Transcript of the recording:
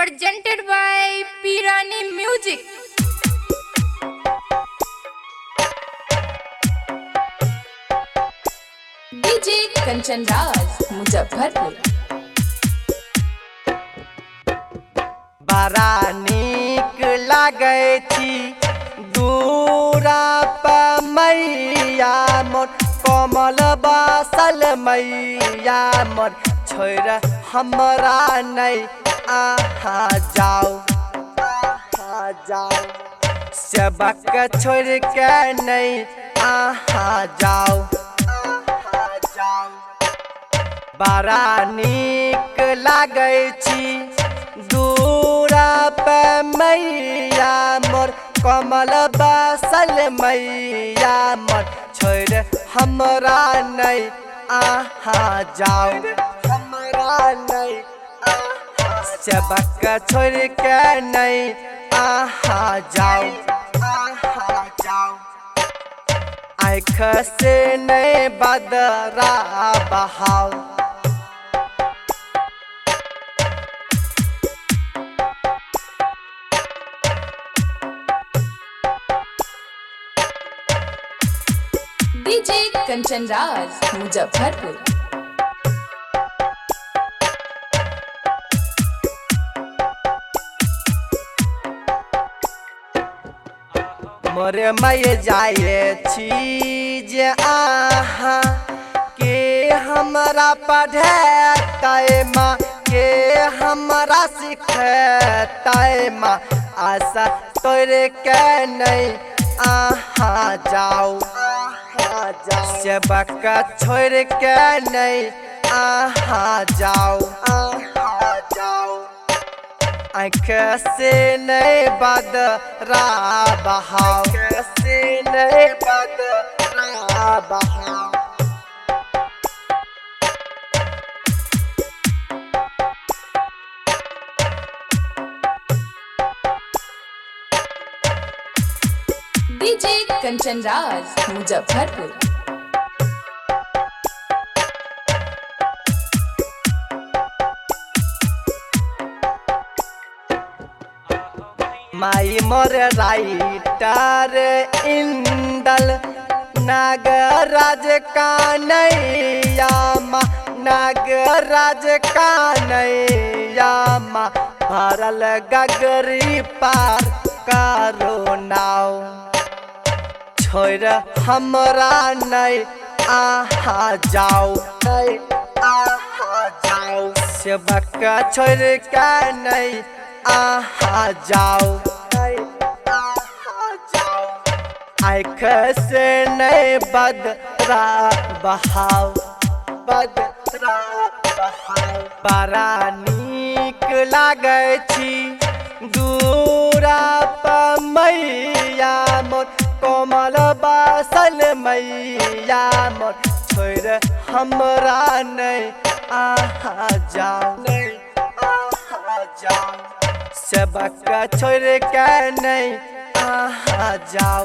presented by Pirani Music. DJ Kanchan Raj, Muzaffarpur. बड़ा नीक लागै छी दूरा पर मैया मोर कमल बासल मैया मोर छोड़ हमरा नहीं आहा जाओ सबक छोड़ के नहीं आहा जाओ बड़ा नीक लागै छी दूरा पे मैया मोर कमल बासल मैया मोर छोड़ हमरा नहीं आहा जाओ हमरा नहीं सबक छोड़ के नहीं आहा जाओ आँख से नहीं बदरा बहाओ DJ Kanchan Raj, Muzaffarpur. मोरे मैं जाए छी जे आहा के हमरा पढ़े माँ के हमरा सिखे माँ आशा तोरे के नहीं आहा जाओ सबक छोड़ के नहीं आहा जाओ आँख से नहीं बदरा बहाओ से नहीं बदरा बहाओ DJ Kanchan Raj, Muzaffarpur. माई मोर राइटर इंदल नागराज कानैया माँ नागराज कानैया माँ भरल गगरी पार करो नाव छोड़ हमरा नहीं आहा जाओ नहीं आहा जाओ सबक छोड़ के नहीं आहा जाओ आँख से नहीं बदरा बहाओ बदरा बहाओ बड़ा नीक लागै छी दूरा पर मैया मोर कमल बासल मैया मोर छोड़ हमरा नहीं आहा जाओ नहीं आहा जाओ सबक छोड़ के नहीं आहा जाओ